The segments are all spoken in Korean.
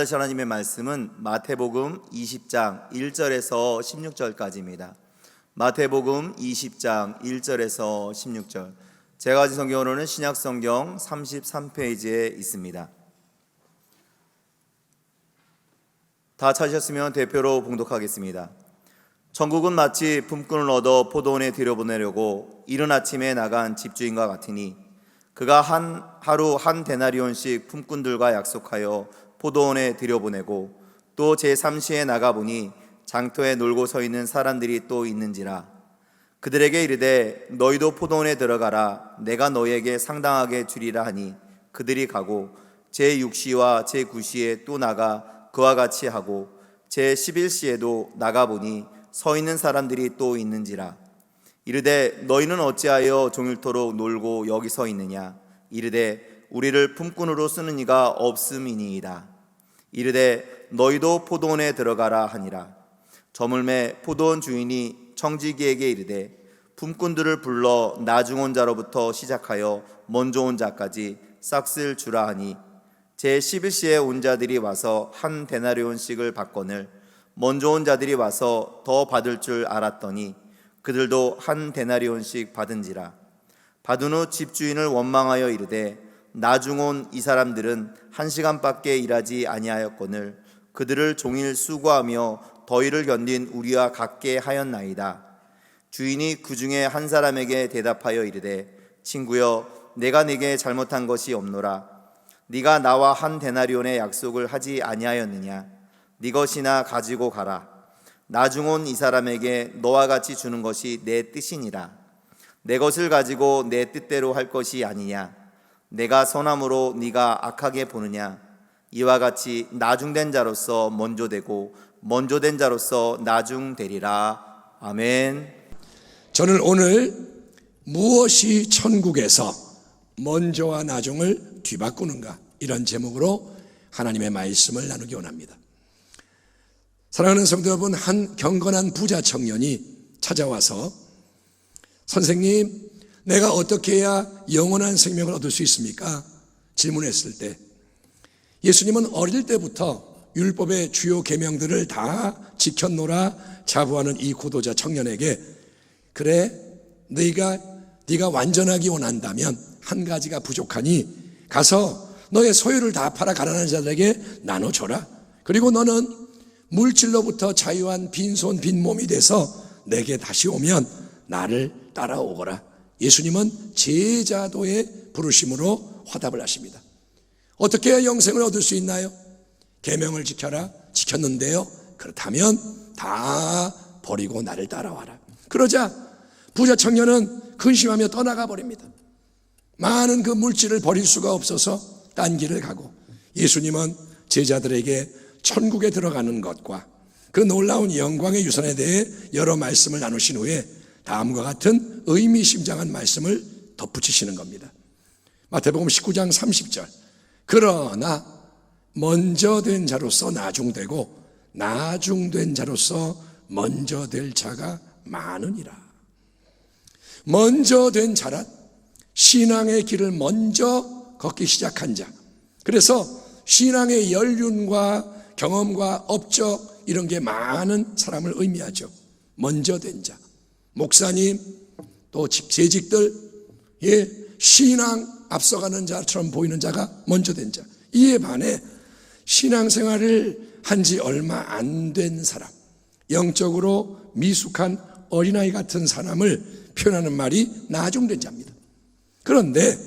오늘 하실 하나님의 말씀은 마태복음 20장 1절에서 16절까지입니다. 마태복음 20장 1절에서 16절. 제가 가진 성경으로는 신약성경 33페이지에 있습니다. 다 찾으셨으면 대표로 봉독하겠습니다. 천국은 마치 품꾼을 얻어 포도원에 들여보내려고 이른 아침에 나간 집주인과 같으니 그가 하루 한 데나리온씩 품꾼들과 약속하여 포도원에 들여보내고 또 제3시에 나가보니 장터에 놀고 서 있는 사람들이 또 있는지라. 그들에게 이르되 너희도 포도원에 들어가라. 내가 너희에게 상당하게 주리라 하니 그들이 가고 제6시와 제9시에 또 나가 그와 같이 하고 제11시에도 나가보니 서 있는 사람들이 또 있는지라. 이르되 너희는 어찌하여 종일토록 놀고 여기 서 있느냐. 이르되 우리를 품꾼으로 쓰는 이가 없음이니이다. 이르되 너희도 포도원에 들어가라 하니라. 저물매 포도원 주인이 청지기에게 이르되 품꾼들을 불러 나중 온 자로부터 시작하여 먼저 온 자까지 싹쓸 주라 하니 제11시에 온 자들이 와서 한 데나리온씩을 받거늘 먼저 온 자들이 와서 더 받을 줄 알았더니 그들도 한 데나리온씩 받은지라. 받은 후 집주인을 원망하여 이르되 나중 온 이 사람들은 1시간밖에 일하지 아니하였거늘 그들을 종일 수고하며 더위를 견딘 우리와 같게 하였나이다. 주인이 그 중에 한 사람에게 대답하여 이르되 친구여 내가 네게 잘못한 것이 없노라. 네가 나와 한 데나리온의 약속을 하지 아니하였느냐. 네 것이나 가지고 가라. 나중 온 이 사람에게 너와 같이 주는 것이 내 뜻이니라. 내 것을 가지고 내 뜻대로 할 것이 아니냐. 내가 선함으로 네가 악하게 보느냐. 이와 같이 나중된 자로서 먼저 되고 먼저 된 자로서 나중되리라. 아멘. 저는 오늘 무엇이 천국에서 먼저와 나중을 뒤바꾸는가, 이런 제목으로 하나님의 말씀을 나누기 원합니다. 사랑하는 성도 여러분, 한 경건한 부자 청년이 찾아와서 선생님, 내가 어떻게 해야 영원한 생명을 얻을 수 있습니까? 질문했을 때 예수님은 어릴 때부터 율법의 주요 계명들을 다 지켰노라 자부하는 이 고도자 청년에게 그래, 네가 완전하기 원한다면 한 가지가 부족하니 가서 너의 소유를 다 팔아 가난한 자들에게 나눠줘라. 그리고 너는 물질로부터 자유한 빈손 빈몸이 돼서 내게 다시 오면 나를 따라오거라. 예수님은 제자도의 부르심으로 화답을 하십니다. 어떻게 해야 영생을 얻을 수 있나요? 계명을 지켜라. 지켰는데요. 그렇다면 다 버리고 나를 따라와라. 그러자 부자 청년은 근심하며 떠나가 버립니다. 많은 그 물질을 버릴 수가 없어서 딴 길을 가고, 예수님은 제자들에게 천국에 들어가는 것과 그 놀라운 영광의 유산에 대해 여러 말씀을 나누신 후에 다음과 같은 의미심장한 말씀을 덧붙이시는 겁니다. 마태복음 19장 30절. 그러나 먼저 된 자로서 나중되고 나중된 자로서 먼저 될 자가 많으니라. 먼저 된 자란 신앙의 길을 먼저 걷기 시작한 자. 그래서 신앙의 연륜과 경험과 업적 이런 게 많은 사람을 의미하죠. 먼저 된 자. 목사님, 또 재직들, 신앙 앞서가는 자처럼 보이는 자가 먼저 된 자. 이에 반해 신앙생활을 한 지 얼마 안 된 사람, 영적으로 미숙한 어린아이 같은 사람을 표현하는 말이 나중된 자입니다. 그런데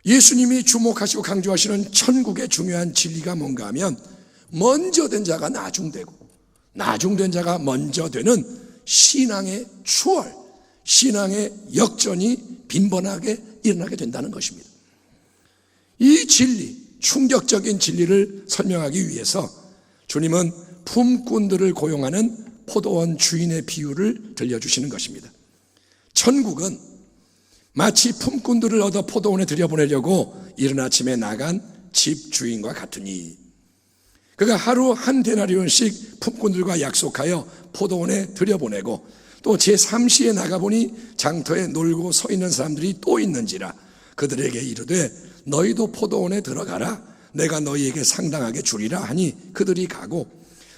예수님이 주목하시고 강조하시는 천국의 중요한 진리가 뭔가 하면 먼저 된 자가 나중되고 나중된 자가 먼저 되는 신앙의 추월, 신앙의 역전이 빈번하게 일어나게 된다는 것입니다. 이 진리, 충격적인 진리를 설명하기 위해서 주님은 품꾼들을 고용하는 포도원 주인의 비유를 들려주시는 것입니다. 천국은 마치 품꾼들을 얻어 포도원에 들여보내려고 이른 아침에 나간 집주인과 같으니, 그가 하루 한 데나리온씩 품꾼들과 약속하여 포도원에 들여보내고 또 제3시에 나가보니 장터에 놀고 서 있는 사람들이 또 있는지라. 그들에게 이르되 너희도 포도원에 들어가라. 내가 너희에게 상당하게 주리라 하니 그들이 가고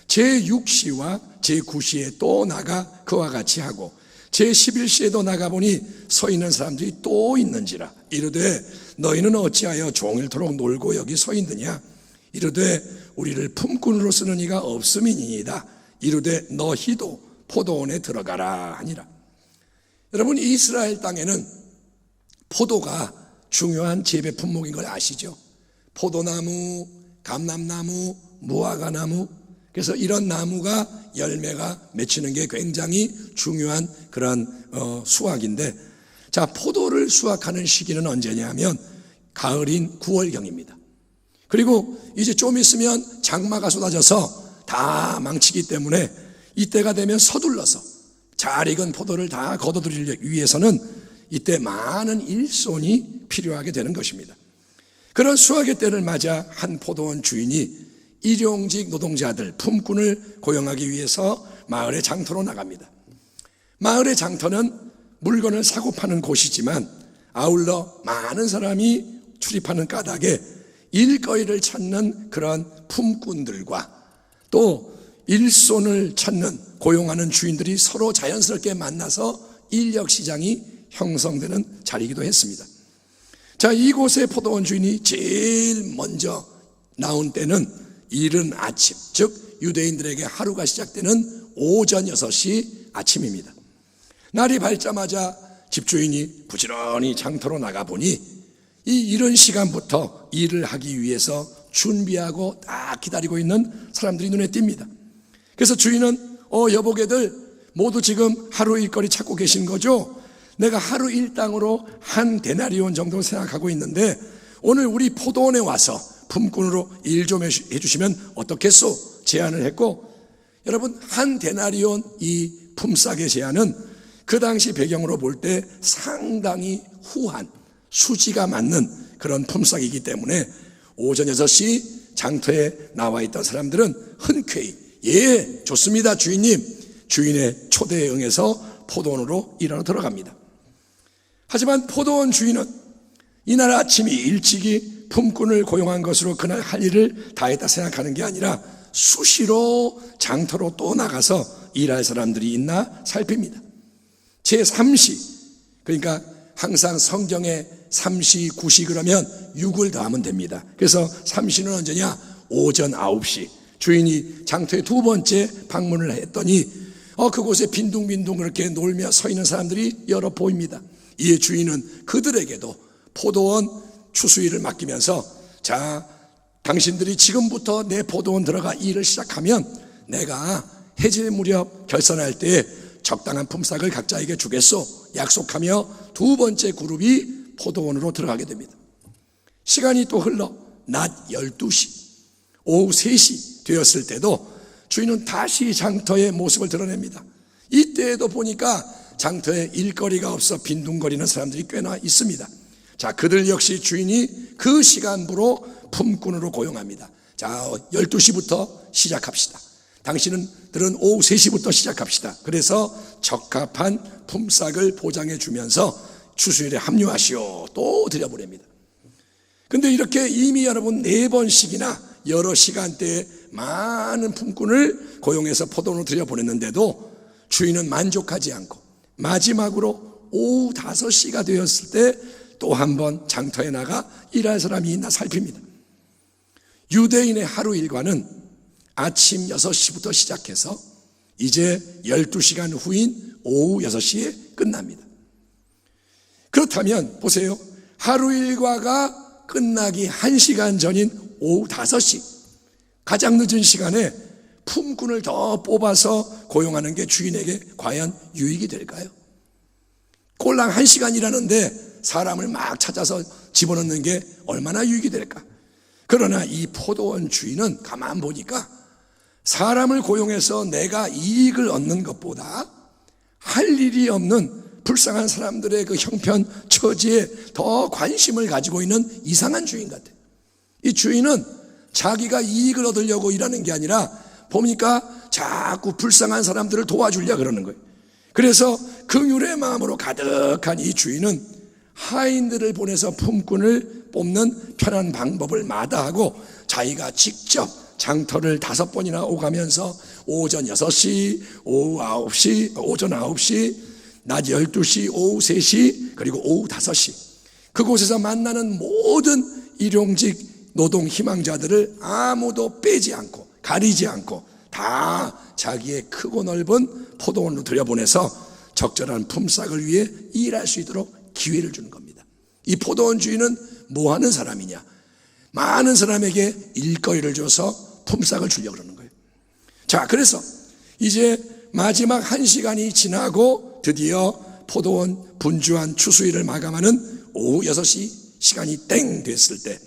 제6시와 제9시에 또 나가 그와 같이 하고 제11시에도 나가보니 서 있는 사람들이 또 있는지라. 이르되 너희는 어찌하여 종일토록 놀고 여기 서 있느냐. 이르되 우리를 품꾼으로 쓰는 이가 없음이니이다. 이르되 너희도 포도원에 들어가라 하니라. 여러분, 이스라엘 땅에는 포도가 중요한 재배 품목인 걸 아시죠? 포도나무, 감람나무, 무화과나무. 그래서 이런 나무가 열매가 맺히는 게 굉장히 중요한 그런 수확인데, 자, 포도를 수확하는 시기는 언제냐 하면 가을인 9월경입니다. 그리고 이제 좀 있으면 장마가 쏟아져서 다 망치기 때문에 이때가 되면 서둘러서 잘 익은 포도를 다 걷어들이기 위해서는 이때 많은 일손이 필요하게 되는 것입니다. 그런 수확의 때를 맞아 한 포도원 주인이 일용직 노동자들, 품꾼을 고용하기 위해서 마을의 장터로 나갑니다. 마을의 장터는 물건을 사고 파는 곳이지만 아울러 많은 사람이 출입하는 까닭에 일거리를 찾는 그런 품꾼들과 또 일손을 찾는 고용하는 주인들이 서로 자연스럽게 만나서 인력시장이 형성되는 자리이기도 했습니다. 자, 이곳의 포도원 주인이 제일 먼저 나온 때는 이른 아침, 즉 유대인들에게 하루가 시작되는 오전 6시 아침입니다. 날이 밝자마자 집주인이 부지런히 장터로 나가보니 이 이른 시간부터 일을 하기 위해서 준비하고 딱 기다리고 있는 사람들이 눈에 띕니다. 그래서 주인은 여보게들 모두 지금 하루 일거리 찾고 계신 거죠? 내가 하루 일당으로 한 데나리온 정도 생각하고 있는데 오늘 우리 포도원에 와서 품꾼으로 일 좀 해주시면 어떻겠소? 제안을 했고, 여러분, 한 데나리온 이 품삯의 제안은 그 당시 배경으로 볼 때 상당히 후한 수지가 맞는 그런 품삯이기 때문에 오전 6시 장터에 나와 있던 사람들은 흔쾌히 예, 좋습니다 주인님. 주인의 초대에 응해서 포도원으로 일하러 들어갑니다. 하지만 포도원 주인은 이날 아침이 일찍이 품꾼을 고용한 것으로 그날 할 일을 다 했다 생각하는 게 아니라 수시로 장터로 또 나가서 일할 사람들이 있나 살핍니다. 제3시, 그러니까 항상 성경에 3시, 9시 그러면 6을 더하면 됩니다. 그래서 3시는 언제냐? 오전 9시. 주인이 장터에 두 번째 방문을 했더니 그곳에 빈둥빈둥 그렇게 놀며 서 있는 사람들이 여러 보입니다. 이에 주인은 그들에게도 포도원 추수일을 맡기면서 자, 당신들이 지금부터 내 포도원 들어가 일을 시작하면 내가 해질 무렵 결산할 때 적당한 품삯을 각자에게 주겠소 약속하며 두 번째 그룹이 포도원으로 들어가게 됩니다. 시간이 또 흘러 낮 12시, 오후 3시 되었을 때도 주인은 다시 장터의 모습을 드러냅니다. 이때에도 보니까 장터에 일거리가 없어 빈둥거리는 사람들이 꽤나 있습니다. 자, 그들 역시 주인이 그 시간부로 품꾼으로 고용합니다. 자, 12시부터 시작합시다. 당신들은 오후 3시부터 시작합시다. 그래서 적합한 품삯을 보장해 주면서 추수일에 합류하시오. 또 들여보냅니다. 근데 이렇게 이미 여러분 4번씩이나 여러 시간대에 많은 품꾼을 고용해서 포도원으로 들여보냈는데도 주인은 만족하지 않고 마지막으로 오후 5시가 되었을 때 또 한 번 장터에 나가 일할 사람이 있나 살핍니다. 유대인의 하루 일과는 아침 6시부터 시작해서 이제 12시간 후인 오후 6시에 끝납니다. 그렇다면 보세요. 하루 일과가 끝나기 1시간 전인 오후 5시, 가장 늦은 시간에 품꾼을 더 뽑아서 고용하는 게 주인에게 과연 유익이 될까요? 꼴랑 1시간 일하는데 사람을 막 찾아서 집어넣는 게 얼마나 유익이 될까? 그러나 이 포도원 주인은 가만 보니까 사람을 고용해서 내가 이익을 얻는 것보다 할 일이 없는 불쌍한 사람들의 그 형편 처지에 더 관심을 가지고 있는 이상한 주인 같아요. 이 주인은 자기가 이익을 얻으려고 일하는 게 아니라 보니까 자꾸 불쌍한 사람들을 도와주려 그러는 거예요. 그래서 긍휼의 마음으로 가득한 이 주인은 하인들을 보내서 품꾼을 뽑는 편한 방법을 마다하고 자기가 직접 장터를 5번이나 오가면서 오전 6시, 오후 9시, 오전 9시, 낮 12시, 오후 3시, 그리고 오후 5시 그곳에서 만나는 모든 일용직 노동 희망자들을 아무도 빼지 않고 가리지 않고 다 자기의 크고 넓은 포도원으로 들여보내서 적절한 품삯을 위해 일할 수 있도록 기회를 주는 겁니다. 이 포도원 주인은 뭐 하는 사람이냐? 많은 사람에게 일거리를 줘서 품삯을 주려고 그러는 거예요. 자, 그래서 이제 마지막 1시간이 지나고 드디어 포도원 분주한 추수일을 마감하는 오후 6시 시간이 땡 됐을 때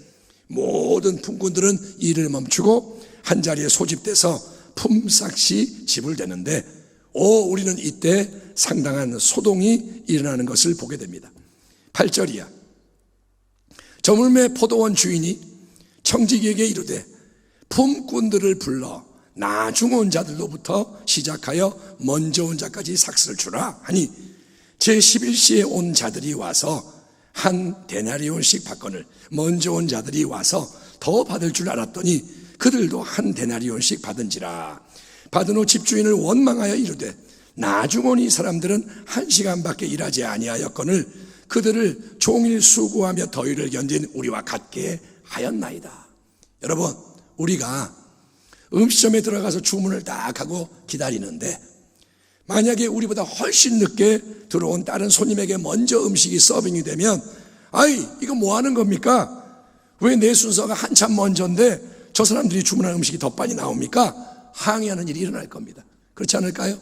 모든 품꾼들은 일을 멈추고 한자리에 소집돼서 품삯이 지불되는데 우리는 이때 상당한 소동이 일어나는 것을 보게 됩니다. 8절이야. 저물매 포도원 주인이 청지기에게 이르되 품꾼들을 불러 나중 온 자들로부터 시작하여 먼저 온 자까지 삭슬을 주라 하니 제11시에 온 자들이 와서 한 데나리온씩 받거늘 먼저 온 자들이 와서 더 받을 줄 알았더니 그들도 한 데나리온씩 받은지라. 받은 후 집주인을 원망하여 이르되 나중 온 이 사람들은 1시간밖에 일하지 아니하였거늘 그들을 종일 수고하며 더위를 견딘 우리와 같게 하였나이다. 여러분, 우리가 음식점에 들어가서 주문을 딱 하고 기다리는데 만약에 우리보다 훨씬 늦게 들어온 다른 손님에게 먼저 음식이 서빙이 되면 아이, 이거 뭐 하는 겁니까? 왜 내 순서가 한참 먼저인데 저 사람들이 주문한 음식이 더 빨리 나옵니까? 항의하는 일이 일어날 겁니다. 그렇지 않을까요?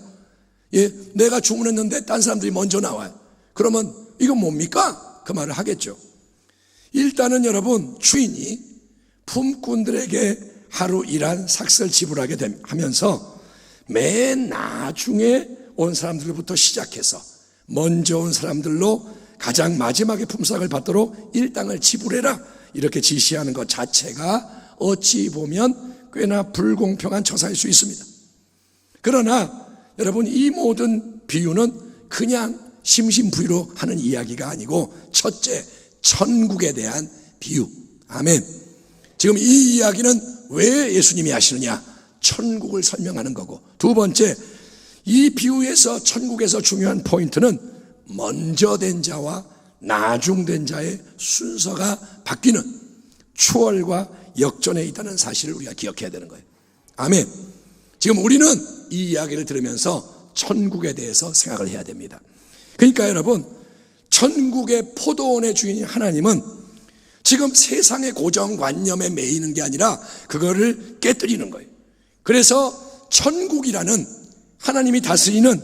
예, 내가 주문했는데 딴 사람들이 먼저 나와요. 그러면 이건 뭡니까? 그 말을 하겠죠. 일단은 여러분, 주인이 품꾼들에게 하루 일한 삭슬 지불하게 하면서 맨 나중에 온 사람들부터 시작해서 먼저 온 사람들로 가장 마지막에 품삯을 받도록 일당을 지불해라 이렇게 지시하는 것 자체가 어찌 보면 꽤나 불공평한 처사일 수 있습니다. 그러나 여러분, 이 모든 비유는 그냥 심심부유로 하는 이야기가 아니고 첫째, 천국에 대한 비유. 아멘. 지금 이 이야기는 왜 예수님이 하시느냐? 천국을 설명하는 거고, 두 번째, 이 비유에서 천국에서 중요한 포인트는 먼저 된 자와 나중된 자의 순서가 바뀌는 추월과 역전에 있다는 사실을 우리가 기억해야 되는 거예요. 아멘. 지금 우리는 이 이야기를 들으면서 천국에 대해서 생각을 해야 됩니다. 그러니까 여러분, 천국의 포도원의 주인인 하나님은 지금 세상의 고정관념에 매이는 게 아니라 그거를 깨뜨리는 거예요. 그래서 천국이라는 하나님이 다스리는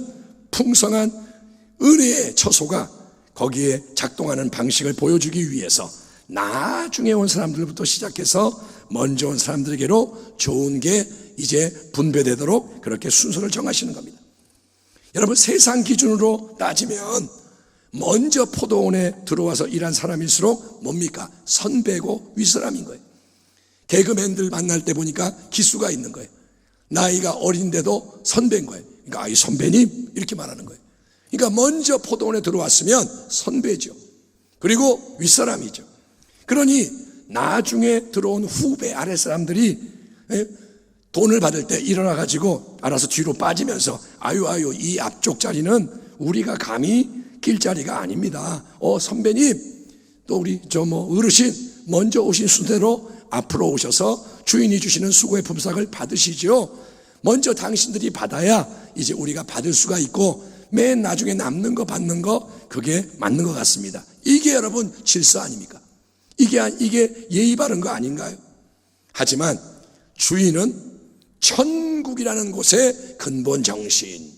풍성한 은혜의 처소가 거기에 작동하는 방식을 보여주기 위해서 나중에 온 사람들부터 시작해서 먼저 온 사람들에게로 좋은 게 이제 분배되도록 그렇게 순서를 정하시는 겁니다. 여러분, 세상 기준으로 따지면 먼저 포도원에 들어와서 일한 사람일수록 뭡니까? 선배고 윗사람인 거예요. 개그맨들 만날 때 보니까 기수가 있는 거예요. 나이가 어린데도 선배인 거예요. 그러니까 이 선배님 이렇게 말하는 거예요. 그러니까 먼저 포도원에 들어왔으면 선배죠. 그리고 윗사람이죠. 그러니 나중에 들어온 후배 아래 사람들이 돈을 받을 때 일어나가지고 알아서 뒤로 빠지면서 아유 이 앞쪽 자리는 우리가 감히 낄 자리가 아닙니다. 선배님, 또 우리 어르신 먼저 오신 순대로 앞으로 오셔서 주인이 주시는 수고의 품삯을 받으시죠. 먼저 당신들이 받아야 이제 우리가 받을 수가 있고 맨 나중에 남는 거 받는 거 그게 맞는 것 같습니다. 이게 여러분 질서 아닙니까? 이게 예의 바른 거 아닌가요? 하지만 주인은 천국이라는 곳의 근본 정신,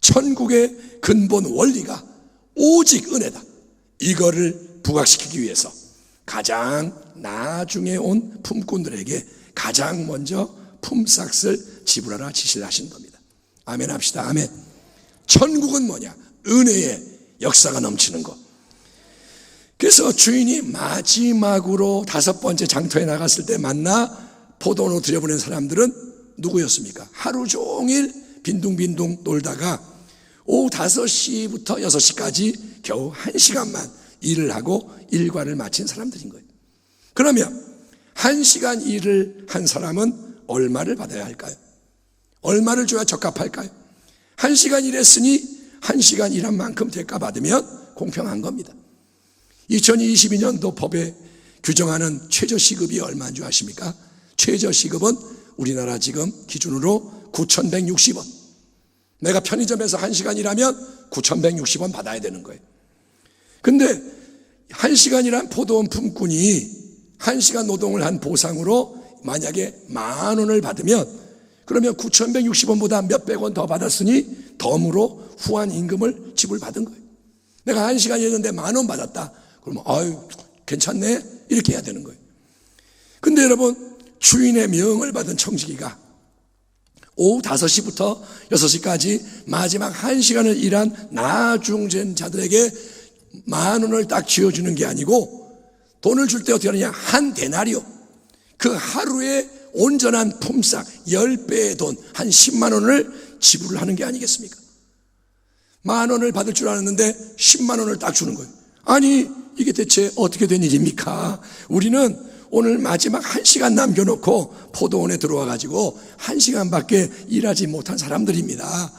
천국의 근본 원리가 오직 은혜다. 이거를 부각시키기 위해서 가장 나중에 온 품꾼들에게 가장 먼저 품삯을 지불하라 지시를 하신 겁니다. 아멘 합시다. 아멘. 천국은 뭐냐? 은혜의 역사가 넘치는 것. 그래서 주인이 마지막으로 5번째 장터에 나갔을 때 만나 포도원으로 들여보낸 사람들은 누구였습니까? 하루 종일 빈둥빈둥 놀다가 오후 5시부터 6시까지 겨우 1시간만 일을 하고 일과를 마친 사람들인 거예요. 그러면 1시간 일을 한 사람은 얼마를 받아야 할까요? 얼마를 줘야 적합할까요? 1시간 일했으니 1시간 일한 만큼 대가 받으면 공평한 겁니다. 2022년도 법에 규정하는 최저시급이 얼마인 줄 아십니까? 최저시급은 우리나라 지금 기준으로 9,160원. 내가 편의점에서 1시간 일하면 9,160원 받아야 되는 거예요. 근데 1시간 일한 포도원 품꾼이 1시간 노동을 한 보상으로 만약에 10,000원을 받으면 그러면 9,160원보다 몇백 원 더 받았으니 덤으로 후한 임금을 지불받은 거예요. 내가 1시간 일했는데 10,000원 받았다. 그러면 아유 괜찮네 이렇게 해야 되는 거예요. 근데 여러분 주인의 명을 받은 청지기가 오후 5시부터 6시까지 마지막 1시간을 일한 나중된 자들에게 10,000원을 딱 쥐어주는 게 아니고 돈을 줄 때 어떻게 하느냐, 한 데나리오, 그 하루에 온전한 품삯 10배의 돈, 한 10만 원을 지불을 하는 게 아니겠습니까? 10,000원을 받을 줄 알았는데 10만 원을 딱 주는 거예요. 아니 이게 대체 어떻게 된 일입니까? 우리는 오늘 마지막 1시간 남겨놓고 포도원에 들어와 가지고 1시간밖에 일하지 못한 사람들입니다.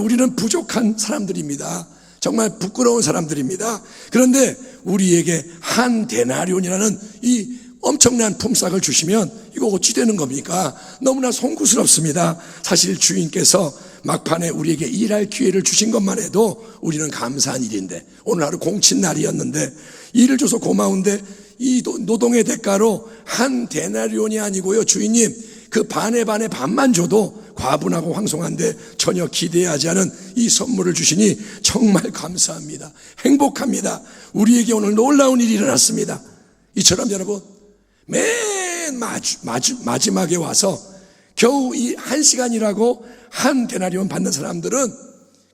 우리는 부족한 사람들입니다. 정말 부끄러운 사람들입니다. 그런데 우리에게 한 데나리온이라는 이 엄청난 품삯을 주시면 이거 어찌 되는 겁니까? 너무나 송구스럽습니다. 사실 주인께서 막판에 우리에게 일할 기회를 주신 것만 해도 우리는 감사한 일인데, 오늘 하루 공친 날이었는데 일을 줘서 고마운데 이 노동의 대가로 한 데나리온이 아니고요, 주인님 그 반의 반만 줘도 과분하고 황송한데 전혀 기대하지 않은 이 선물을 주시니 정말 감사합니다. 행복합니다. 우리에게 오늘 놀라운 일이 일어났습니다. 이처럼 여러분 맨 마지막에 와서 겨우 이 1시간이라고 한 데나리온 받는 사람들은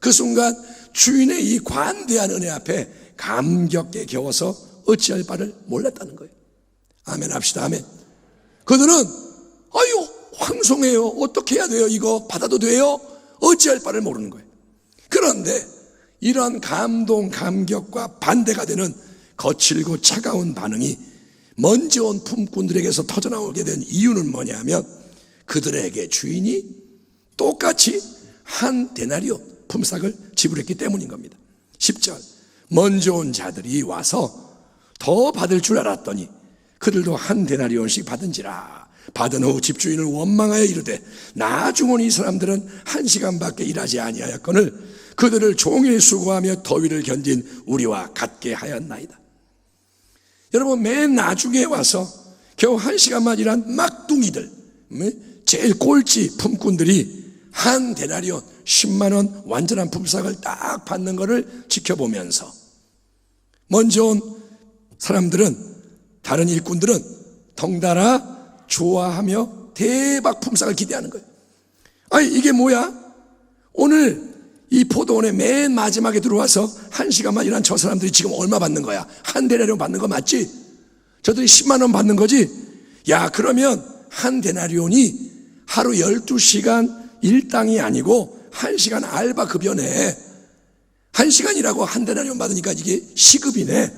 그 순간 주인의 이 관대한 은혜 앞에 감격에 겨워서 어찌할 바를 몰랐다는 거예요. 아멘 합시다. 아멘. 그들은 아유 황송해요. 어떻게 해야 돼요? 이거 받아도 돼요? 어찌할 바를 모르는 거예요. 그런데 이런 감동, 감격과 반대가 되는 거칠고 차가운 반응이 먼저 온 품꾼들에게서 터져나오게 된 이유는 뭐냐면 그들에게 주인이 똑같이 한 데나리온 품삯을 지불했기 때문인 겁니다. 10절, 먼저 온 자들이 와서 더 받을 줄 알았더니 그들도 한 데나리온씩 받은지라. 받은 후 집주인을 원망하여 이르되 나중은 이 사람들은 1시간밖에 일하지 아니하였거늘 그들을 종일 수고하며 더위를 견딘 우리와 같게 하였나이다. 여러분 맨 나중에 와서 겨우 1시간만 일한 막둥이들, 제일 꼴찌 품꾼들이 한 데나리온 10만 원 완전한 품삯을 딱 받는 것을 지켜보면서 먼저 온 사람들은, 다른 일꾼들은 덩달아 좋아하며 대박 품삯을 기대하는 거예요. 이게 뭐야? 오늘 이 포도원의 맨 마지막에 들어와서 1시간만 일한 저 사람들이 지금 얼마 받는 거야? 한 데나리온 받는 거 맞지? 저들이 10만 원 받는 거지? 야, 그러면 한 데나리온이 하루 12시간 일당이 아니고 1시간 알바 급여네. 1시간이라고 한 데나리온 받으니까 이게 시급이네.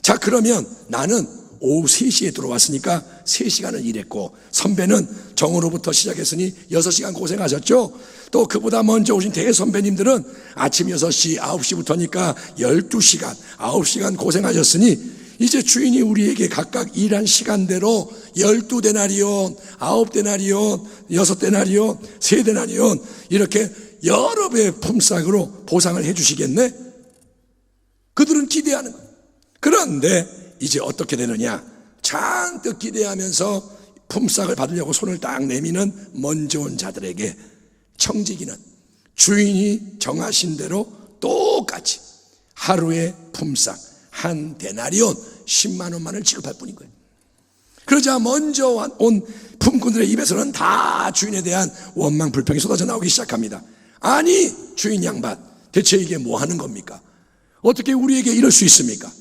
자, 그러면 나는 오후 3시에 들어왔으니까 3시간을 일했고, 선배는 정오로부터 시작했으니 6시간 고생하셨죠? 또 그보다 먼저 오신 대선배님들은 아침 6시, 9시부터니까 12시간, 9시간 고생하셨으니 이제 주인이 우리에게 각각 일한 시간대로 12데나리온, 9데나리온, 6데나리온, 3데나리온 이렇게 여러 배의 품삯으로 보상을 해주시겠네? 그들은 기대하는 거예요. 그런데 이제 어떻게 되느냐? 잔뜩 기대하면서 품삯을 받으려고 손을 딱 내미는 먼저 온 자들에게 청지기는 주인이 정하신 대로 똑같이 하루의 품삯 한 데나리온 10만 원만을 지급할 뿐인 거예요. 그러자 먼저 온 품꾼들의 입에서는 다 주인에 대한 원망 불평이 쏟아져 나오기 시작합니다. 아니 주인 양반, 대체 이게 뭐 하는 겁니까? 어떻게 우리에게 이럴 수 있습니까?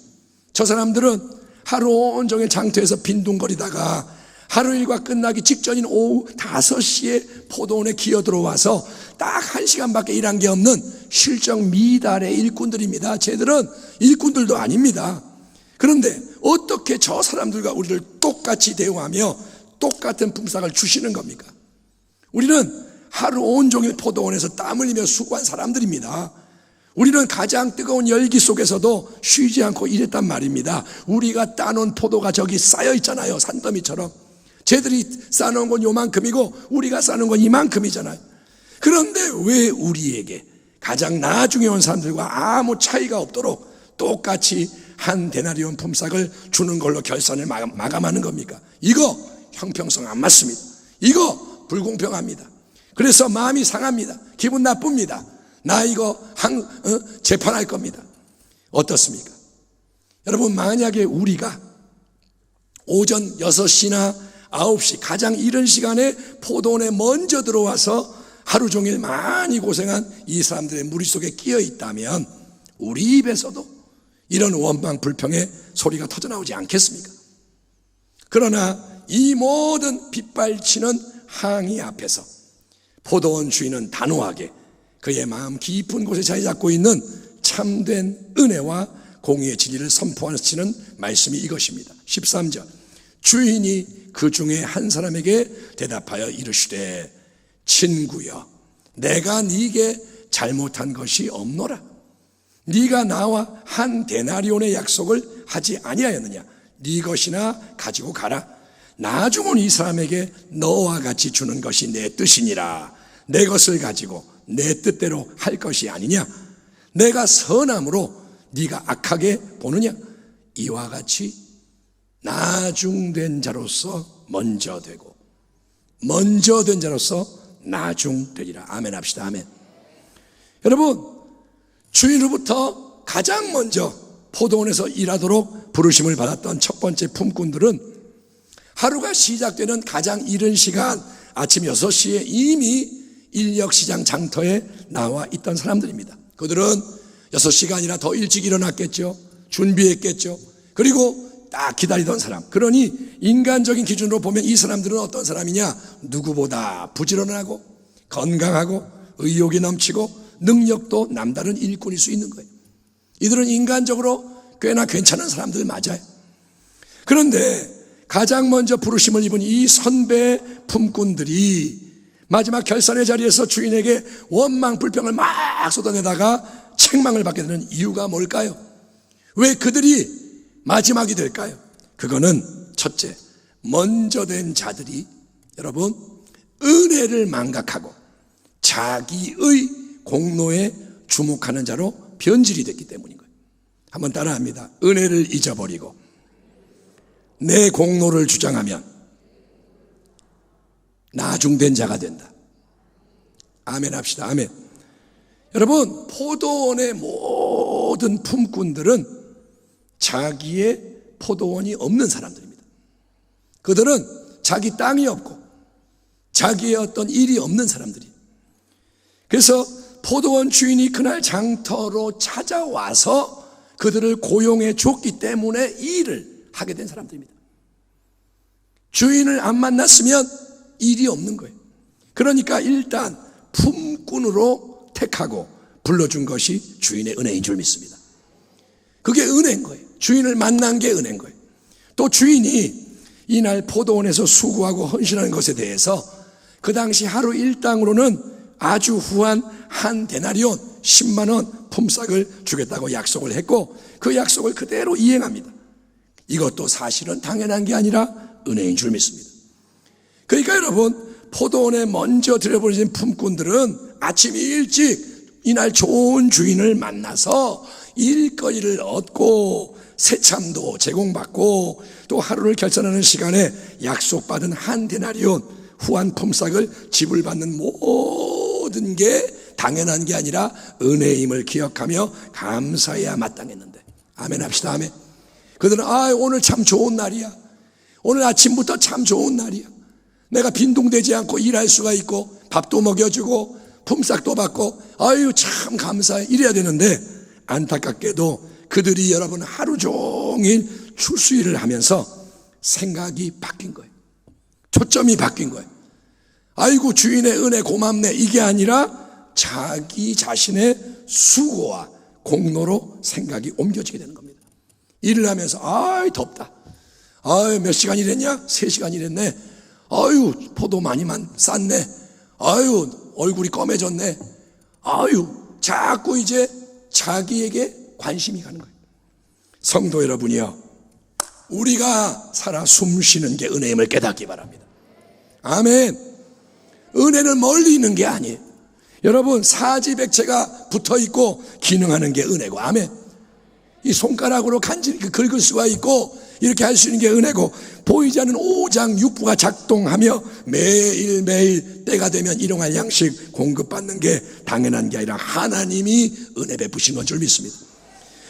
저 사람들은 하루 온종일 장터에서 빈둥거리다가 하루 일과 끝나기 직전인 오후 5시에 포도원에 기어 들어와서 딱 1시간밖에 일한 게 없는 실적 미달의 일꾼들입니다. 쟤들은 일꾼들도 아닙니다. 그런데 어떻게 저 사람들과 우리를 똑같이 대우하며 똑같은 품삯을 주시는 겁니까? 우리는 하루 온종일 포도원에서 땀 흘리며 수고한 사람들입니다. 우리는 가장 뜨거운 열기 속에서도 쉬지 않고 일했단 말입니다. 우리가 따놓은 포도가 저기 쌓여 있잖아요. 산더미처럼. 쟤들이 쌓아놓은 건 요만큼이고 우리가 쌓아놓은 건 이만큼이잖아요. 그런데 왜 우리에게 가장 나중에 온 사람들과 아무 차이가 없도록 똑같이 한 데나리온 품삯을 주는 걸로 결산을 마감하는 겁니까? 이거 형평성 안 맞습니다. 이거 불공평합니다. 그래서 마음이 상합니다. 기분 나쁩니다. 나 이거 재판할 겁니다. 어떻습니까? 여러분, 만약에 우리가 오전 6시나 9시 가장 이른 시간에 포도원에 먼저 들어와서 하루 종일 많이 고생한 이 사람들의 무리 속에 끼어 있다면 우리 입에서도 이런 원망 불평의 소리가 터져나오지 않겠습니까? 그러나 이 모든 빗발치는 항의 앞에서 포도원 주인은 단호하게 그의 마음 깊은 곳에 자리 잡고 있는 참된 은혜와 공의의 진리를 선포하시는 말씀이 이것입니다. 13절, 주인이 그 중에 한 사람에게 대답하여 이르시되 친구여, 내가 네게 잘못한 것이 없노라. 네가 나와 한 데나리온의 약속을 하지 아니하였느냐? 네 것이나 가지고 가라. 나중은 이 사람에게 너와 같이 주는 것이 내 뜻이니라. 내 것을 가지고 내 뜻대로 할 것이 아니냐? 내가 선함으로 네가 악하게 보느냐? 이와 같이 나중된 자로서 먼저 되고 먼저 된 자로서 나중되리라. 아멘 합시다. 아멘. 여러분, 주인으로부터 가장 먼저 포도원에서 일하도록 부르심을 받았던 첫 번째 품꾼들은 하루가 시작되는 가장 이른 시간 아침 6시에 이미 인력시장 장터에 나와 있던 사람들입니다. 그들은 6시가 아니라 더 일찍 일어났겠죠. 준비했겠죠. 그리고 딱 기다리던 사람. 그러니 인간적인 기준으로 보면 이 사람들은 어떤 사람이냐? 누구보다 부지런하고 건강하고 의욕이 넘치고 능력도 남다른 일꾼일 수 있는 거예요. 이들은 인간적으로 꽤나 괜찮은 사람들 맞아요. 그런데 가장 먼저 부르심을 입은 이 선배 품꾼들이 마지막 결산의 자리에서 주인에게 원망 불평을 막 쏟아내다가 책망을 받게 되는 이유가 뭘까요? 왜 그들이 마지막이 될까요? 그거는 첫째, 먼저 된 자들이 여러분 은혜를 망각하고 자기의 공로에 주목하는 자로 변질이 됐기 때문인 거예요. 한번 따라합니다. 은혜를 잊어버리고 내 공로를 주장하면 나중된 자가 된다. 아멘 합시다. 아멘. 여러분, 포도원의 모든 품꾼들은 자기의 포도원이 없는 사람들입니다. 그들은 자기 땅이 없고 자기의 어떤 일이 없는 사람들이에요. 그래서 포도원 주인이 그날 장터로 찾아와서 그들을 고용해 줬기 때문에 이 일을 하게 된 사람들입니다. 주인을 안 만났으면 일이 없는 거예요. 그러니까 일단 품꾼으로 택하고 불러준 것이 주인의 은혜인 줄 믿습니다. 그게 은혜인 거예요. 주인을 만난 게 은혜인 거예요. 또 주인이 이날 포도원에서 수고하고 헌신하는 것에 대해서 그 당시 하루 일당으로는 아주 후한 한 데나리온 10만 원 품삯을 주겠다고 약속을 했고 그 약속을 그대로 이행합니다. 이것도 사실은 당연한 게 아니라 은혜인 줄 믿습니다. 그러니까 여러분, 포도원에 먼저 들여보내진 품꾼들은 아침 일찍 이날 좋은 주인을 만나서 일거리를 얻고 새참도 제공받고 또 하루를 결산하는 시간에 약속받은 한 데나리온 후한 품삯을 지불받는 모든 게 당연한 게 아니라 은혜임을 기억하며 감사해야 마땅했는데. 아멘 합시다. 아멘. 그들은 오늘 참 좋은 날이야. 오늘 아침부터 참 좋은 날이야. 내가 빈둥대지 않고 일할 수가 있고 밥도 먹여주고 품삯도 받고 아유 참 감사해 이래야 되는데 안타깝게도 그들이 여러분 하루 종일 출수일을 하면서 생각이 바뀐 거예요. 초점이 바뀐 거예요. 아이고 주인의 은혜 고맙네 이게 아니라 자기 자신의 수고와 공로로 생각이 옮겨지게 되는 겁니다. 일을 하면서 아이 덥다, 아유 몇 시간 일했냐? 3시간 일했네. 아유 포도 많이만 쌌네. 아유 얼굴이 검해졌네. 아유 자꾸 이제 자기에게 관심이 가는 거예요. 성도 여러분이요, 우리가 살아 숨쉬는 게 은혜임을 깨닫기 바랍니다. 아멘. 은혜는 멀리 있는 게 아니에요. 여러분, 사지백체가 붙어있고 기능하는 게 은혜고, 아멘. 이 손가락으로 간절히 긁을 수가 있고 이렇게 할 수 있는 게 은혜고, 보이지 않는 오장육부가 작동하며 매일매일 때가 되면 일용할 양식 공급받는 게 당연한 게 아니라 하나님이 은혜 베푸시는 줄 믿습니다.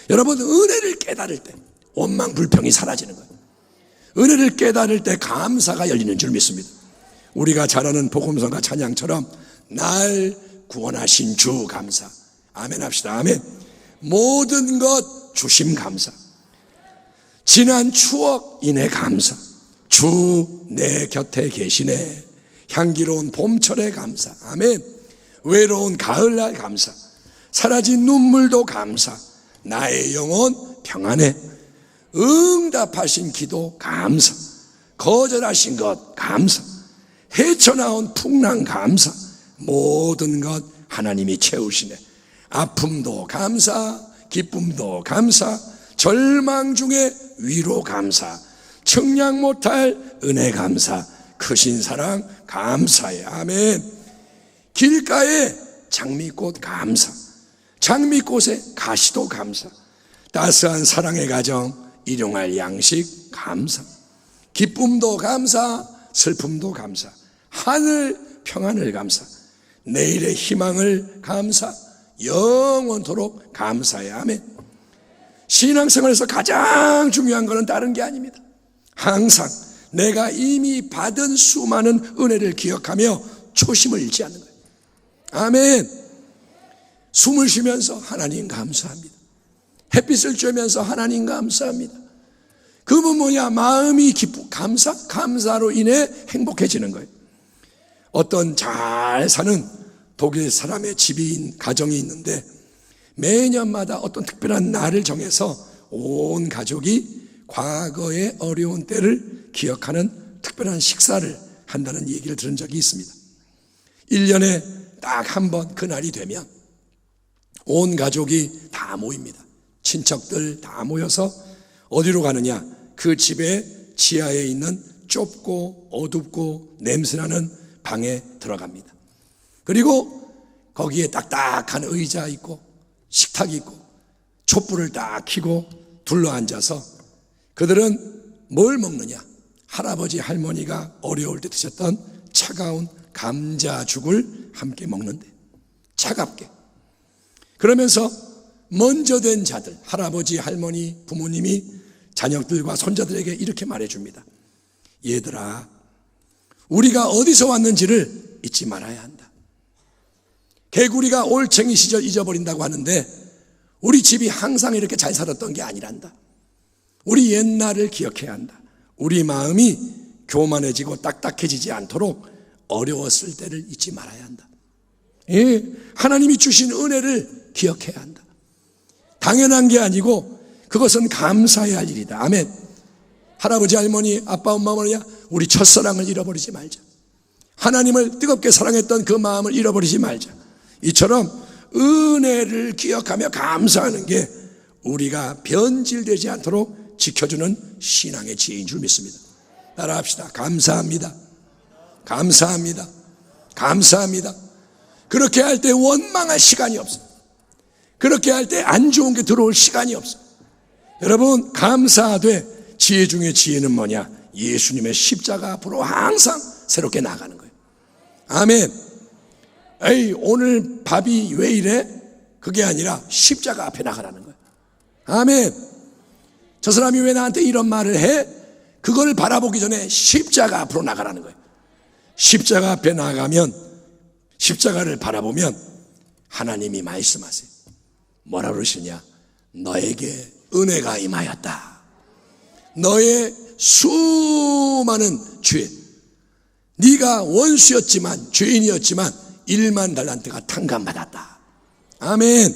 여러분, 은혜를 깨달을 때 원망불평이 사라지는 거예요. 은혜를 깨달을 때 감사가 열리는 줄 믿습니다. 우리가 잘 아는 복음성가 찬양처럼 날 구원하신 주 감사, 아멘 합시다. 아멘. 모든 것 주심 감사, 지난 추억 인해 감사, 주 내 곁에 계시네, 향기로운 봄철에 감사, 아멘. 외로운 가을날 감사, 사라진 눈물도 감사, 나의 영혼 평안해, 응답하신 기도 감사, 거절하신 것 감사, 헤쳐나온 풍랑 감사, 모든 것 하나님이 채우시네. 아픔도 감사, 기쁨도 감사, 절망 중에 위로 감사, 측량 못할 은혜 감사, 크신 사랑 감사해. 아멘. 길가에 장미꽃 감사, 장미꽃에 가시도 감사, 따스한 사랑의 가정, 일용할 양식 감사, 기쁨도 감사, 슬픔도 감사, 하늘 평안을 감사, 내일의 희망을 감사, 영원토록 감사해. 아멘. 신앙생활에서 가장 중요한 것은 다른 게 아닙니다. 항상 내가 이미 받은 수많은 은혜를 기억하며 초심을 잃지 않는 거예요. 아멘. 숨을 쉬면서 하나님 감사합니다. 햇빛을 쬐면서 하나님 감사합니다. 그건 뭐냐? 마음이 기쁘고 감사로 인해 행복해지는 거예요. 어떤 잘 사는 독일 사람의 집이 가정이 있는데 매년마다 어떤 특별한 날을 정해서 온 가족이 과거의 어려운 때를 기억하는 특별한 식사를 한다는 얘기를 들은 적이 있습니다. 1년에 딱 한 번 그 날이 되면 온 가족이 다 모입니다. 친척들 다 모여서 어디로 가느냐? 그 집의 지하에 있는 좁고 어둡고 냄새나는 방에 들어갑니다. 그리고 거기에 딱딱한 의자 있고 식탁이 있고 촛불을 딱 켜고 둘러앉아서 그들은 뭘 먹느냐? 할아버지 할머니가 어려울 때 드셨던 차가운 감자죽을 함께 먹는데, 차갑게. 그러면서 먼저 된 자들, 할아버지 할머니 부모님이 자녀들과 손자들에게 이렇게 말해줍니다. 얘들아, 우리가 어디서 왔는지를 잊지 말아야 한다. 개구리가 올챙이 시절 잊어버린다고 하는데 우리 집이 항상 이렇게 잘 살았던 게 아니란다. 우리 옛날을 기억해야 한다. 우리 마음이 교만해지고 딱딱해지지 않도록 어려웠을 때를 잊지 말아야 한다. 예, 하나님이 주신 은혜를 기억해야 한다. 당연한 게 아니고 그것은 감사해야 할 일이다. 아멘. 할아버지 할머니 아빠 엄마 뭐냐? 우리 첫사랑을 잃어버리지 말자. 하나님을 뜨겁게 사랑했던 그 마음을 잃어버리지 말자. 이처럼 은혜를 기억하며 감사하는 게 우리가 변질되지 않도록 지켜주는 신앙의 지혜인 줄 믿습니다. 따라합시다. 감사합니다. 감사합니다. 감사합니다. 그렇게 할 때 원망할 시간이 없어요. 그렇게 할 때 안 좋은 게 들어올 시간이 없어요. 여러분, 감사하되 지혜 중에 지혜는 뭐냐? 예수님의 십자가 앞으로 항상 새롭게 나가는 거예요. 아멘. 에이, 오늘 밥이 왜 이래? 그게 아니라 십자가 앞에 나가라는 거예요. 아멘. 저 사람이 왜 나한테 이런 말을 해? 그걸 바라보기 전에 십자가 앞으로 나가라는 거예요. 십자가 앞에 나가면, 십자가를 바라보면 하나님이 말씀하세요. 뭐라 그러시냐? 너에게 은혜가 임하였다. 너의 수많은 죄, 네가 원수였지만, 죄인이었지만 1만 달란트가 탕감받았다. 아멘.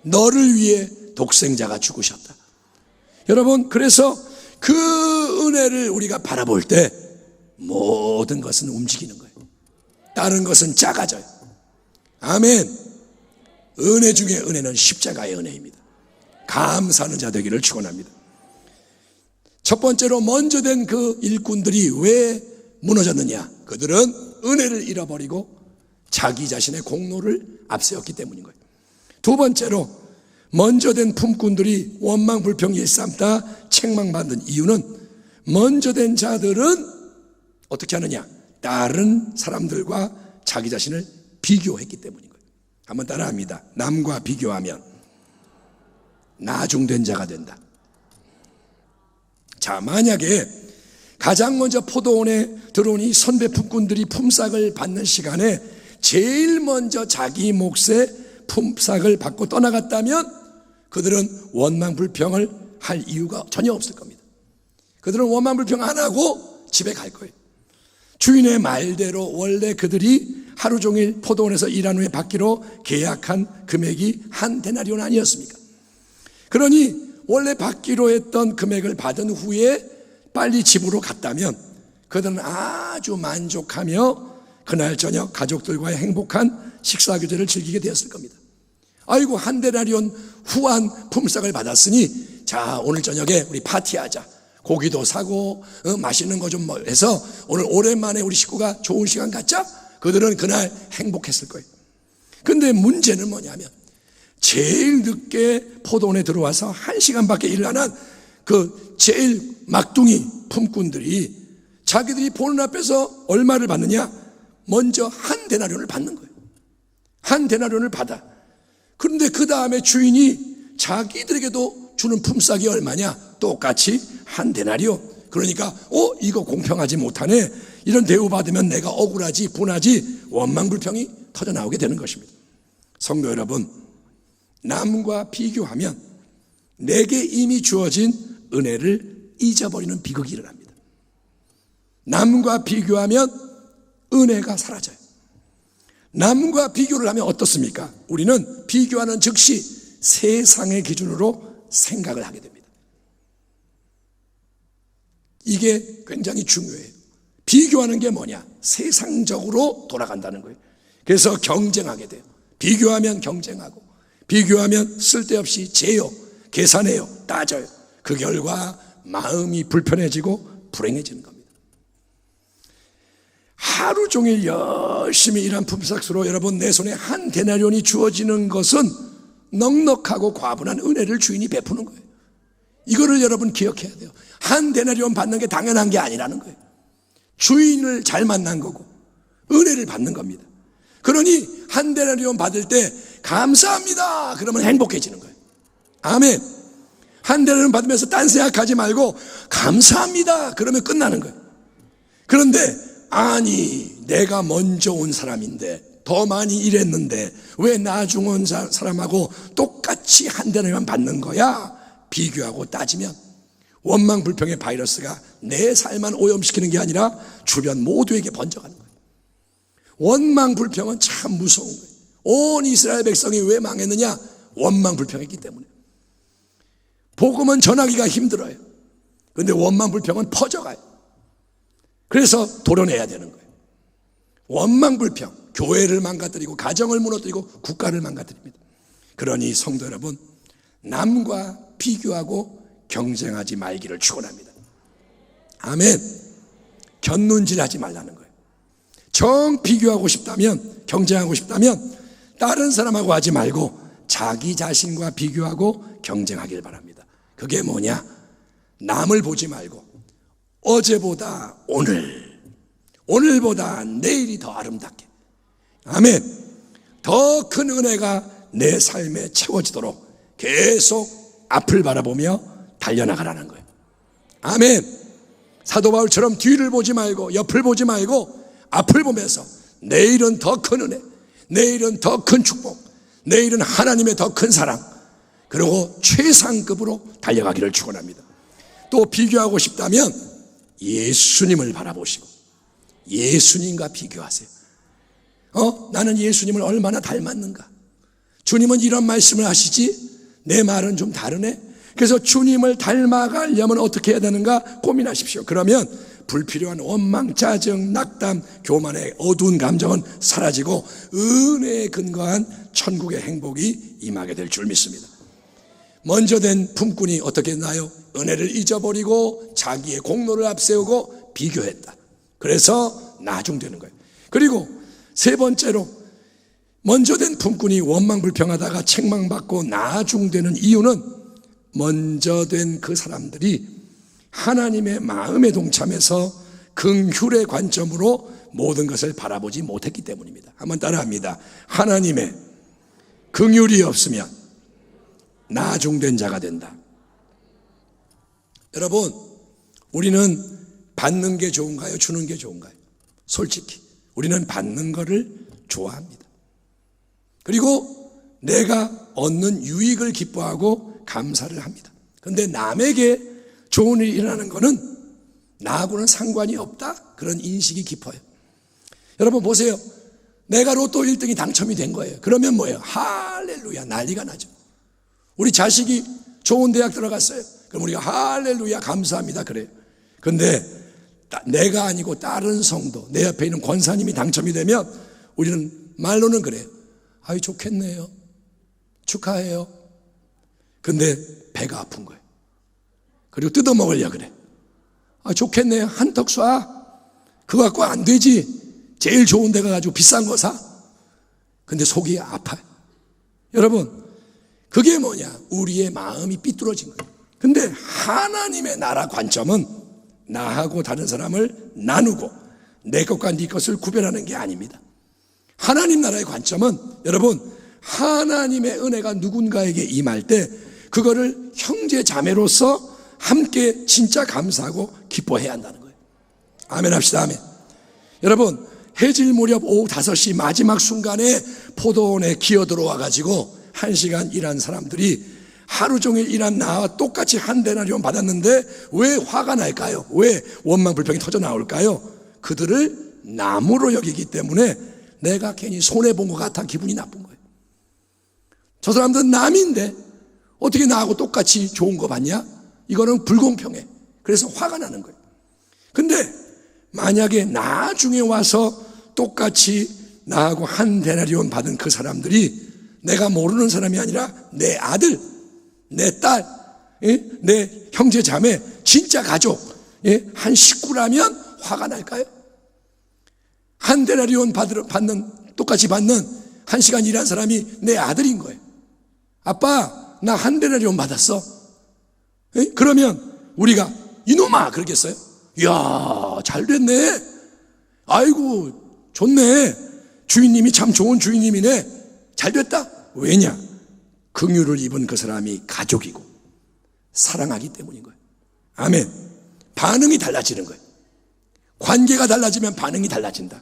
너를 위해 독생자가 죽으셨다. 여러분, 그래서 그 은혜를 우리가 바라볼 때 모든 것은 움직이는 거예요. 다른 것은 작아져요. 아멘. 은혜 중에 은혜는 십자가의 은혜입니다. 감사하는 자 되기를 축원합니다. 첫 번째로 먼저 된 그 일꾼들이 왜 무너졌느냐? 그들은 은혜를 잃어버리고 자기 자신의 공로를 앞세웠기 때문인 거예요. 두 번째로 먼저 된 품꾼들이 원망불평 일삼다 책망받는 이유는 먼저 된 자들은 어떻게 하느냐? 다른 사람들과 자기 자신을 비교했기 때문인 거예요. 한번 따라합니다. 남과 비교하면 나중된 자가 된다. 자, 만약에 가장 먼저 포도원에 들어오니 선배 품꾼들이 품삯을 받는 시간에 제일 먼저 자기 몫의 품삯을 받고 떠나갔다면 그들은 원망불평을 할 이유가 전혀 없을 겁니다. 그들은 원망불평 안 하고 집에 갈 거예요. 주인의 말대로 원래 그들이 하루 종일 포도원에서 일한 후에 받기로 계약한 금액이 한 데나리온 아니었습니까? 그러니 원래 받기로 했던 금액을 받은 후에 빨리 집으로 갔다면 그들은 아주 만족하며 그날 저녁 가족들과의 행복한 식사교제를 즐기게 되었을 겁니다. 아이고, 한 데나리온 후한 품삯을 받았으니 자, 오늘 저녁에 우리 파티하자. 고기도 사고 맛있는 거 좀 해서 오늘 오랜만에 우리 식구가 좋은 시간 갖자. 그들은 그날 행복했을 거예요. 근데 문제는 뭐냐면 제일 늦게 포도원에 들어와서 1시간밖에 일 안 한 그 제일 막둥이 품꾼들이 자기들이 보는 앞에서 얼마를 받느냐? 먼저 한 데나리온을 받는 거예요. 한 데나리온을 받아. 그런데 그 다음에 주인이 자기들에게도 주는 품삯이 얼마냐? 똑같이 한 데나리온. 그러니까 이거 공평하지 못하네. 이런 대우받으면 내가 억울하지, 분하지, 원망불평이 터져나오게 되는 것입니다. 성도 여러분, 남과 비교하면 내게 이미 주어진 은혜를 잊어버리는 비극이 일어납니다. 남과 비교하면 은혜가 사라져요. 남과 비교를 하면 어떻습니까? 우리는 비교하는 즉시 세상의 기준으로 생각을 하게 됩니다. 이게 굉장히 중요해요. 비교하는 게 뭐냐? 세상적으로 돌아간다는 거예요. 그래서 경쟁하게 돼요. 비교하면 경쟁하고, 비교하면 쓸데없이 재요, 계산해요, 따져요. 그 결과 마음이 불편해지고 불행해지는 겁니다. 하루 종일 열심히 일한 품삯으로 여러분 내 손에 한 데나리온이 주어지는 것은 넉넉하고 과분한 은혜를 주인이 베푸는 거예요. 이거를 여러분 기억해야 돼요. 한 데나리온 받는 게 당연한 게 아니라는 거예요. 주인을 잘 만난 거고 은혜를 받는 겁니다. 그러니 한 데나리온 받을 때 감사합니다 그러면 행복해지는 거예요. 아멘. 한 데나리온 받으면서 딴 생각하지 말고 감사합니다 그러면 끝나는 거예요. 그런데 아니 내가 먼저 온 사람인데 더 많이 일했는데 왜 나중 온 사람하고 똑같이 한 데나리온 받는 거야? 비교하고 따지면 원망불평의 바이러스가 내 삶만 오염시키는 게 아니라 주변 모두에게 번져가는 거예요. 원망불평은 참 무서운 거예요. 온 이스라엘 백성이 왜 망했느냐? 원망불평했기 때문에. 복음은 전하기가 힘들어요. 그런데 원망불평은 퍼져가요. 그래서 도려내야 되는 거예요. 원망불평, 교회를 망가뜨리고 가정을 무너뜨리고 국가를 망가뜨립니다. 그러니 성도 여러분, 남과 비교하고 경쟁하지 말기를 축원합니다. 아멘. 곁눈질하지 말라는 거예요. 정 비교하고 싶다면, 경쟁하고 싶다면 다른 사람하고 하지 말고 자기 자신과 비교하고 경쟁하길 바랍니다. 그게 뭐냐? 남을 보지 말고 어제보다 오늘, 오늘보다 내일이 더 아름답게, 아멘, 더 큰 은혜가 내 삶에 채워지도록 계속 앞을 바라보며 달려나가라는 거예요. 아멘. 사도 바울처럼 뒤를 보지 말고 옆을 보지 말고 앞을 보면서 내일은 더 큰 은혜, 내일은 더 큰 축복, 내일은 하나님의 더 큰 사랑, 그리고 최상급으로 달려가기를 축원합니다. 또 비교하고 싶다면 예수님을 바라보시고 예수님과 비교하세요. 나는 예수님을 얼마나 닮았는가? 주님은 이런 말씀을 하시지 내 말은 좀 다르네? 그래서 주님을 닮아가려면 어떻게 해야 되는가 고민하십시오. 그러면 불필요한 원망, 짜증, 낙담, 교만의 어두운 감정은 사라지고 은혜에 근거한 천국의 행복이 임하게 될 줄 믿습니다. 먼저 된 품꾼이 어떻게 했나요? 은혜를 잊어버리고 자기의 공로를 앞세우고 비교했다. 그래서 나중되는 거예요. 그리고 세 번째로 먼저 된 품꾼이 원망불평하다가 책망받고 나중되는 이유는 먼저 된 그 사람들이 하나님의 마음에 동참해서 긍휼의 관점으로 모든 것을 바라보지 못했기 때문입니다. 한번 따라합니다. 하나님의 긍휼이 없으면 나중된 자가 된다. 여러분, 우리는 받는 게 좋은가요? 주는 게 좋은가요? 솔직히 우리는 받는 거를 좋아합니다. 그리고 내가 얻는 유익을 기뻐하고 감사를 합니다. 그런데 남에게 좋은 일이 일어나는 것은 나하고는 상관이 없다, 그런 인식이 깊어요. 여러분 보세요. 내가 로또 1등이 당첨이 된 거예요. 그러면 뭐예요? 할렐루야, 난리가 나죠. 우리 자식이 좋은 대학 들어갔어요. 그럼 우리가 할렐루야 감사합니다 그래요. 그런데 내가 아니고 다른 성도, 내 옆에 있는 권사님이 당첨이 되면 우리는 말로는 그래요. 아유 좋겠네요, 축하해요. 근데 배가 아픈 거예요. 그리고 뜯어먹으려고 그래. 아 좋겠네요, 한턱 쏴. 그거 갖고 안 되지. 제일 좋은 데 가가지고 비싼 거 사. 근데 속이 아파요. 여러분, 그게 뭐냐? 우리의 마음이 삐뚤어진 거예요. 근데 하나님의 나라 관점은 나하고 다른 사람을 나누고 내 것과 네 것을 구별하는 게 아닙니다. 하나님 나라의 관점은 여러분, 하나님의 은혜가 누군가에게 임할 때 그거를 형제 자매로서 함께 진짜 감사하고 기뻐해야 한다는 거예요. 아멘 합시다. 아멘. 여러분, 해질 무렵 오후 5시 마지막 순간에 포도원에 기어들어와 가지고 1시간 일한 사람들이 하루 종일 일한 나와 똑같이 한 데나리온 받았는데 왜 화가 날까요? 왜 원망 불평이 터져 나올까요? 그들을 남으로 여기기 때문에 내가 괜히 손해본 것 같아 기분이 나쁜 거예요. 저 사람들은 남인데 어떻게 나하고 똑같이 좋은 거 받냐? 이거는 불공평해. 그래서 화가 나는 거예요. 근데 만약에 나중에 와서 똑같이 나하고 한 데나리온 받은 그 사람들이 내가 모르는 사람이 아니라 내 아들, 내 딸, 내 형제 자매, 진짜 가족, 한 식구라면 화가 날까요? 한 데나리온 똑같이 받는 1시간 일한 사람이 내 아들인 거예요. 아빠, 나 한 데나리온 받았어. 그러면 우리가 이놈아 그러겠어요? 이야, 잘 됐네. 아이고, 좋네. 주인님이 참 좋은 주인님이네. 잘 됐다. 왜냐? 긍휼을 입은 그 사람이 가족이고 사랑하기 때문인 거예요. 아멘. 반응이 달라지는 거예요. 관계가 달라지면 반응이 달라진다.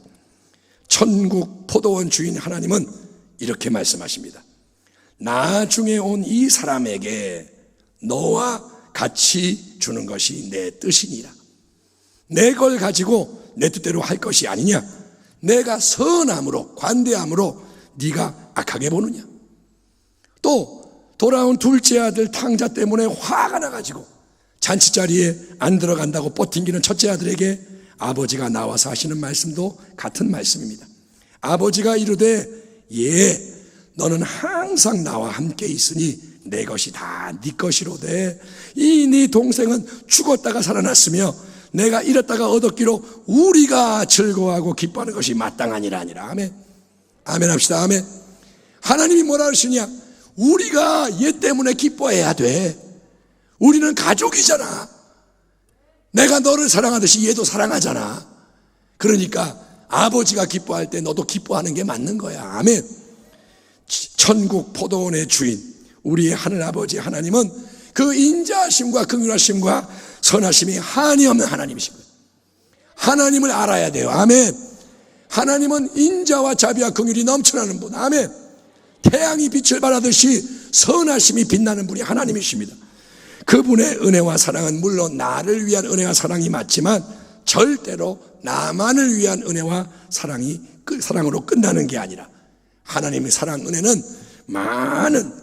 천국 포도원 주인 하나님은 이렇게 말씀하십니다. 나중에 온 이 사람에게 너와 같이 주는 것이 내 뜻이니라. 내 걸 가지고 내 뜻대로 할 것이 아니냐? 내가 선함으로 관대함으로 네가 악하게 보느냐? 또 돌아온 둘째 아들 탕자 때문에 화가 나가지고 잔치자리에 안 들어간다고 뻗팅기는 첫째 아들에게 아버지가 나와서 하시는 말씀도 같은 말씀입니다. 아버지가 이르되 예, 너는 항상 나와 함께 있으니 내 것이 다 네 것이로되 이 네 동생은 죽었다가 살아났으며 내가 잃었다가 얻었기로 우리가 즐거워하고 기뻐하는 것이 마땅하니라 아니라. 아멘. 아멘 합시다. 아멘. 하나님이 뭐라 그러시냐? 우리가 얘 때문에 기뻐해야 돼. 우리는 가족이잖아. 내가 너를 사랑하듯이 얘도 사랑하잖아. 그러니까 아버지가 기뻐할 때 너도 기뻐하는 게 맞는 거야. 아멘. 천국 포도원의 주인 우리의 하늘아버지 하나님은 그 인자하심과 긍휼하심과 선하심이 한이 없는 하나님이신 거예요. 하나님을 알아야 돼요. 아멘. 하나님은 인자와 자비와 긍휼이 넘쳐나는 분. 아멘. 태양이 빛을 발하듯이 선하심이 빛나는 분이 하나님이십니다. 그분의 은혜와 사랑은 물론 나를 위한 은혜와 사랑이 맞지만 절대로 나만을 위한 은혜와 사랑으로 끝나는 게 아니라 하나님의 사랑 은혜는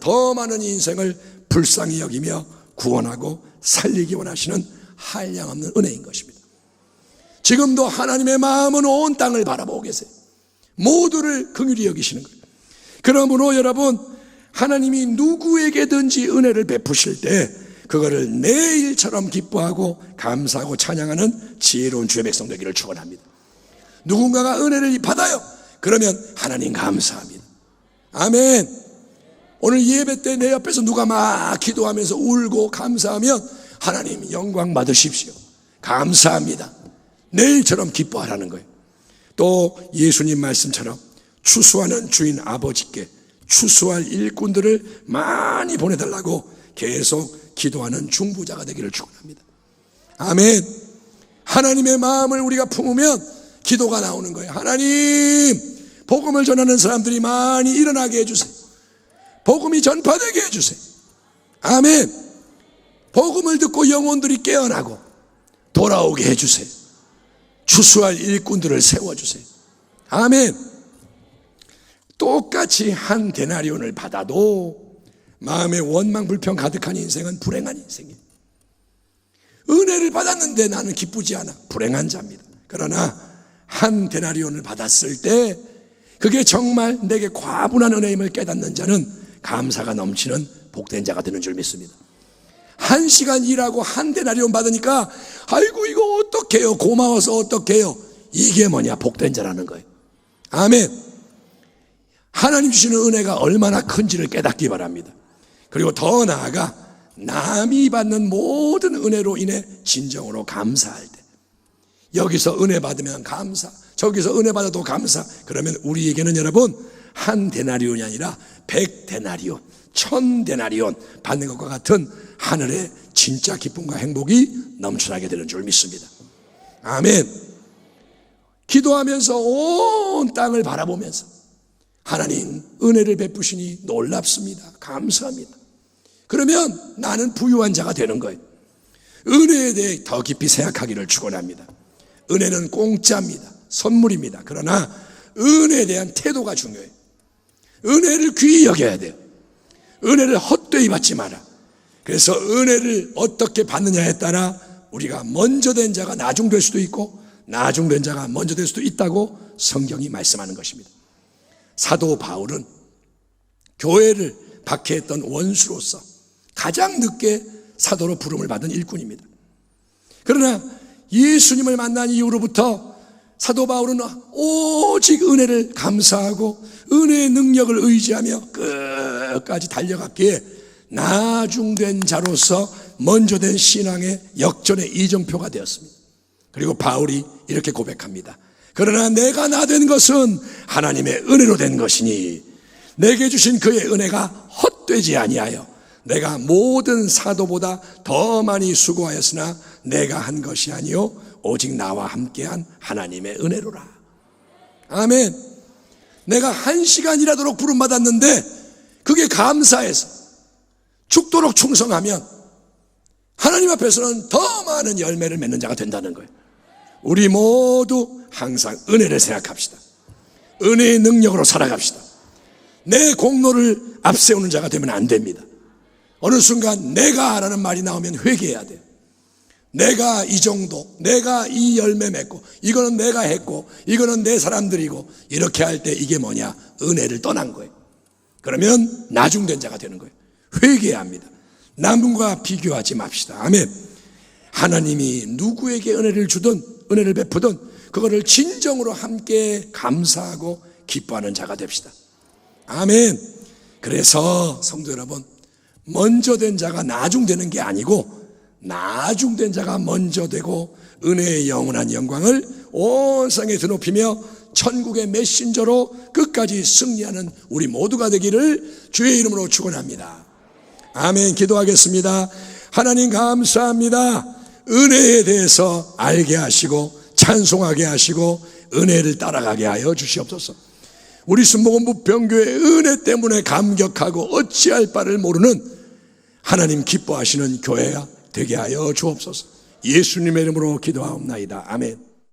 더 많은 인생을 불쌍히 여기며 구원하고 살리기 원하시는 한량없는 은혜인 것입니다. 지금도 하나님의 마음은 온 땅을 바라보고 계세요. 모두를 긍휼히 여기시는 거예요. 그러므로 여러분, 하나님이 누구에게든지 은혜를 베푸실 때 그거를 내 일처럼 기뻐하고 감사하고 찬양하는 지혜로운 주의 백성 되기를 축원합니다. 누군가가 은혜를 받아요. 그러면 하나님 감사합니다. 아멘. 오늘 예배 때 내 옆에서 누가 막 기도하면서 울고 감사하면 하나님 영광 받으십시오. 감사합니다. 내일처럼 기뻐하라는 거예요. 또 예수님 말씀처럼 추수하는 주인 아버지께 추수할 일꾼들을 많이 보내달라고 계속 기도하는 중보자가 되기를 축원합니다. 아멘. 하나님의 마음을 우리가 품으면 기도가 나오는 거예요. 하나님, 복음을 전하는 사람들이 많이 일어나게 해주세요. 복음이 전파되게 해주세요. 아멘. 복음을 듣고 영혼들이 깨어나고 돌아오게 해주세요. 추수할 일꾼들을 세워주세요. 아멘. 똑같이 한 데나리온을 받아도 마음에 원망 불평 가득한 인생은 불행한 인생이에요. 은혜를 받았는데 나는 기쁘지 않아. 불행한 자입니다. 그러나 한 데나리온을 받았을 때 그게 정말 내게 과분한 은혜임을 깨닫는 자는 감사가 넘치는 복된 자가 되는 줄 믿습니다. 1시간 일하고 한 데나리온 받으니까 아이고 이거 어떡해요, 고마워서 어떡해요. 이게 뭐냐, 복된 자라는 거예요. 아멘. 하나님 주시는 은혜가 얼마나 큰지를 깨닫기 바랍니다. 그리고 더 나아가 남이 받는 모든 은혜로 인해 진정으로 감사할 때, 여기서 은혜 받으면 감사, 저기서 은혜 받아도 감사. 그러면 우리에게는 여러분 한 데나리온이 아니라 100데나리온, 1000데나리온 받는 것과 같은 하늘의 진짜 기쁨과 행복이 넘쳐나게 되는 줄 믿습니다. 아멘. 기도하면서 온 땅을 바라보면서 하나님 은혜를 베푸시니 놀랍습니다. 감사합니다. 그러면 나는 부유한 자가 되는 거예요. 은혜에 대해 더 깊이 생각하기를 축원합니다. 은혜는 공짜입니다. 선물입니다. 그러나 은혜에 대한 태도가 중요해요. 은혜를 귀히 여겨야 돼요. 은혜를 헛되이 받지 마라. 그래서 은혜를 어떻게 받느냐에 따라 우리가 먼저 된 자가 나중될 수도 있고 나중된 자가 먼저 될 수도 있다고 성경이 말씀하는 것입니다. 사도 바울은 교회를 박해했던 원수로서 가장 늦게 사도로 부름을 받은 일꾼입니다. 그러나 예수님을 만난 이후로부터 사도 바울은 오직 은혜를 감사하고 은혜의 능력을 의지하며 끝까지 달려갔기에 나중된 자로서 먼저 된 신앙의 역전의 이정표가 되었습니다. 그리고 바울이 이렇게 고백합니다. 그러나 내가 나 된 것은 하나님의 은혜로 된 것이니 내게 주신 그의 은혜가 헛되지 아니하여 내가 모든 사도보다 더 많이 수고하였으나 내가 한 것이 아니요 오직 나와 함께한 하나님의 은혜로라. 아멘. 내가 1시간 일하도록 부름받았는데 그게 감사해서 죽도록 충성하면 하나님 앞에서는 더 많은 열매를 맺는 자가 된다는 거예요. 우리 모두 항상 은혜를 생각합시다. 은혜의 능력으로 살아갑시다. 내 공로를 앞세우는 자가 되면 안 됩니다. 어느 순간 내가 라는 말이 나오면 회개해야 돼요. 내가 이 정도, 내가 이 열매 맺고 이거는 내가 했고 이거는 내 사람들이고 이렇게 할 때 이게 뭐냐, 은혜를 떠난 거예요. 그러면 나중된 자가 되는 거예요. 회개해야 합니다. 남과 비교하지 맙시다. 아멘. 하나님이 누구에게 은혜를 주든 은혜를 베푸든 그거를 진정으로 함께 감사하고 기뻐하는 자가 됩시다. 아멘. 그래서 성도 여러분, 먼저 된 자가 나중되는 게 아니고 나중된 자가 먼저 되고 은혜의 영원한 영광을 온 세상에 드높이며 천국의 메신저로 끝까지 승리하는 우리 모두가 되기를 주의 이름으로 축원합니다. 아멘. 기도하겠습니다. 하나님 감사합니다. 은혜에 대해서 알게 하시고 찬송하게 하시고 은혜를 따라가게 하여 주시옵소서. 우리 순복음 부평교회 은혜 때문에 감격하고 어찌할 바를 모르는 하나님 기뻐하시는 교회가 되게 하여 주옵소서. 예수님의 이름으로 기도하옵나이다. 아멘.